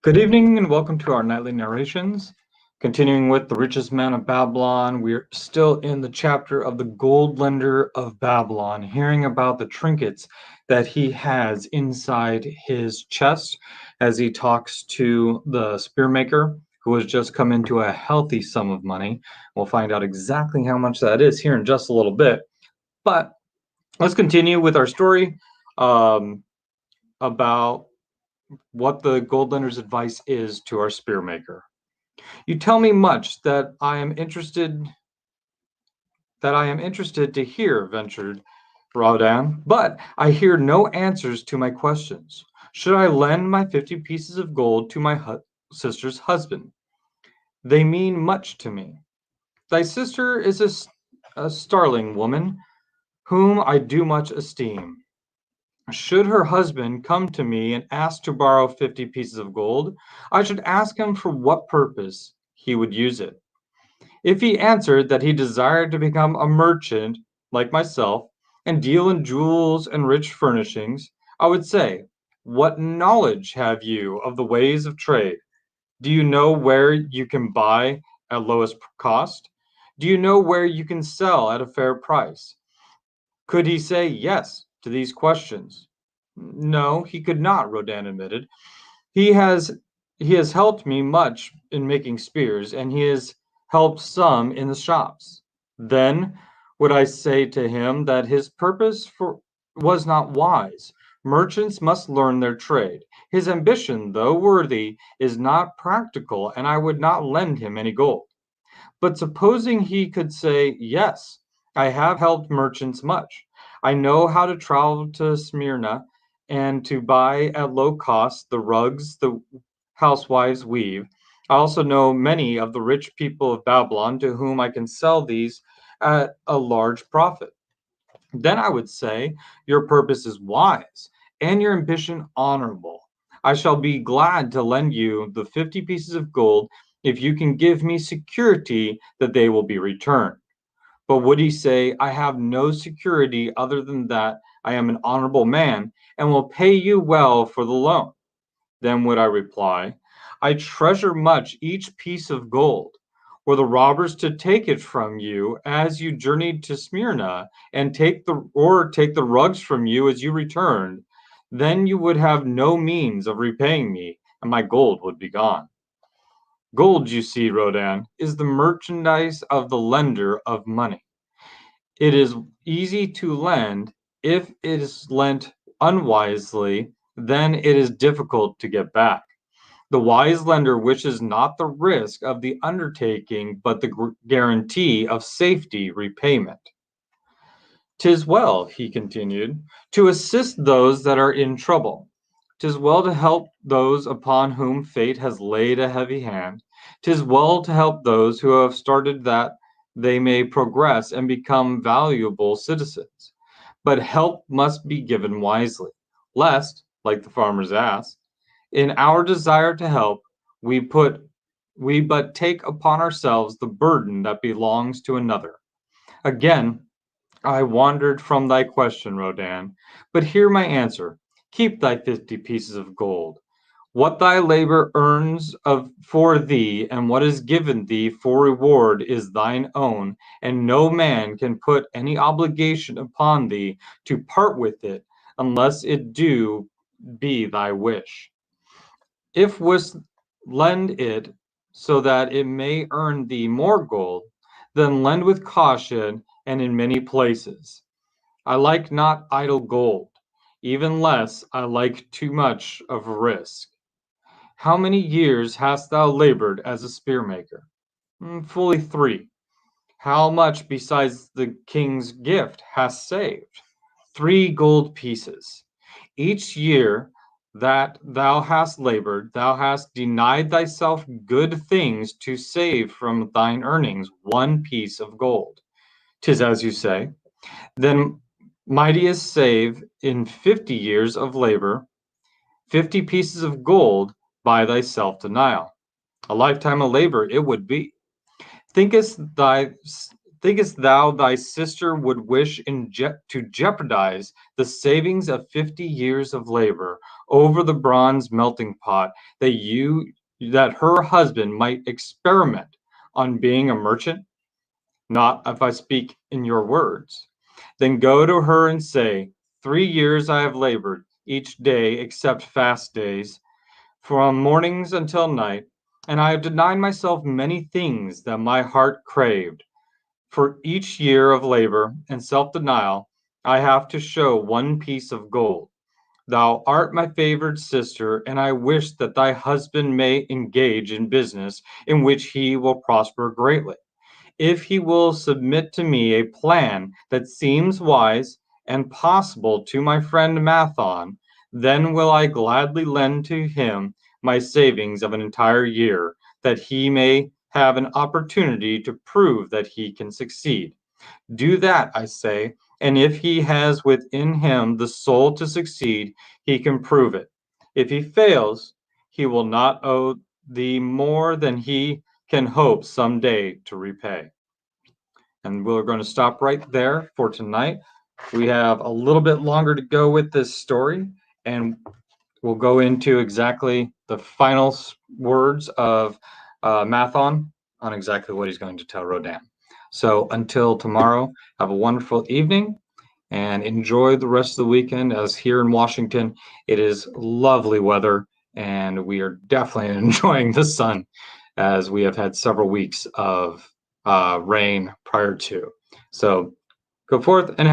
Good evening and welcome to our nightly narrations. Continuing with the richest man of Babylon, we're still in the chapter of the gold lender of Babylon, hearing about the trinkets that he has inside his chest as he talks to the spearmaker who has just come into a healthy sum of money. We'll find out exactly how much that is here in just a little bit. But let's continue with our story about what the gold lender's advice is to our spearmaker. You tell me much that I am interested to hear, ventured Raudan, but I hear no answers to my questions. Should I lend my 50 pieces of gold to my sister's husband? They mean much to me. Thy sister is a starling woman, whom I do much esteem. Should her husband come to me and ask to borrow 50 pieces of gold, I should ask him for what purpose he would use it. If he answered that he desired to become a merchant like myself and deal in jewels and rich furnishings, I would say, what knowledge have you of the ways of trade? Do you know where you can buy at lowest cost? Do you know where you can sell at a fair price? Could he say yes to these questions? No, he could not, Rodan admitted. He has he has helped me much in making spears, and he has helped some in the shops. Then would I say to him that his purpose was not wise. Merchants must learn their trade. His ambition, though worthy, is not practical, and I would not lend him any gold. But supposing he could say, yes, I have helped merchants much. I know how to travel to Smyrna and to buy at low cost the rugs the housewives weave. I also know many of the rich people of Babylon to whom I can sell these at a large profit. Then I would say, your purpose is wise and your ambition honorable. I shall be glad to lend you the 50 pieces of gold if you can give me security that they will be returned. But would he say, I have no security other than that I am an honorable man and will pay you well for the loan? Then would I reply, I treasure much each piece of gold. Were the robbers to take it from you as you journeyed to Smyrna, and take the rugs from you as you returned, then you would have no means of repaying me, and my gold would be gone. Gold, you see, Rodan, is the merchandise of the lender of money. It is easy to lend. If it is lent unwisely, then it is difficult to get back. The wise lender wishes not the risk of the undertaking, but the guarantee of safety repayment. 'Tis well, he continued, to assist those that are in trouble. 'Tis well to help those upon whom fate has laid a heavy hand. 'Tis well to help those who have started that they may progress and become valuable citizens. But help must be given wisely, lest, like the farmer's ass, in our desire to help, we but take upon ourselves the burden that belongs to another. Again, I wandered from thy question, Rodan, but hear my answer. Keep thy 50 pieces of gold. What thy labor earns for thee, and what is given thee for reward is thine own, and no man can put any obligation upon thee to part with it, unless it do be thy wish. If wouldst lend it so that it may earn thee more gold, then lend with caution and in many places. I like not idle gold, even less I like too much of risk. How many years hast thou labored as a spearmaker? Fully 3. How much besides the king's gift hast saved? 3 gold pieces. Each year that thou hast labored, thou hast denied thyself good things to save from thine earnings 1 piece of gold. 'Tis as you say. Then mightiest save in 50 years of labor 50 pieces of gold by thy self-denial. A lifetime of labor it would be. Thinkest Thinkest thou thy sister would wish to jeopardize the savings of 50 years of labor over the bronze melting pot that her husband might experiment on being a merchant? Not if I speak in your words. Then go to her and say, 3 years I have labored, each day except fast days, from mornings until night, and I have denied myself many things that my heart craved. For each year of labor and self-denial, I have to show one piece of gold. Thou art my favored sister, and I wish that thy husband may engage in business in which he will prosper greatly. If he will submit to me a plan that seems wise and possible to my friend Mathon, then will I gladly lend to him my savings of an entire year, that he may have an opportunity to prove that he can succeed. Do that, I say, and if he has within him the soul to succeed, he can prove it. If he fails, he will not owe thee more than he can hope some day to repay. And we're going to stop right there for tonight. We have a little bit longer to go with this story, and we'll go into exactly the final words of Mathon on exactly what he's going to tell Rodan. So until tomorrow, have a wonderful evening and enjoy the rest of the weekend, as here in Washington, it is lovely weather, and we are definitely enjoying the sun, as we have had several weeks of rain prior to. So go forth and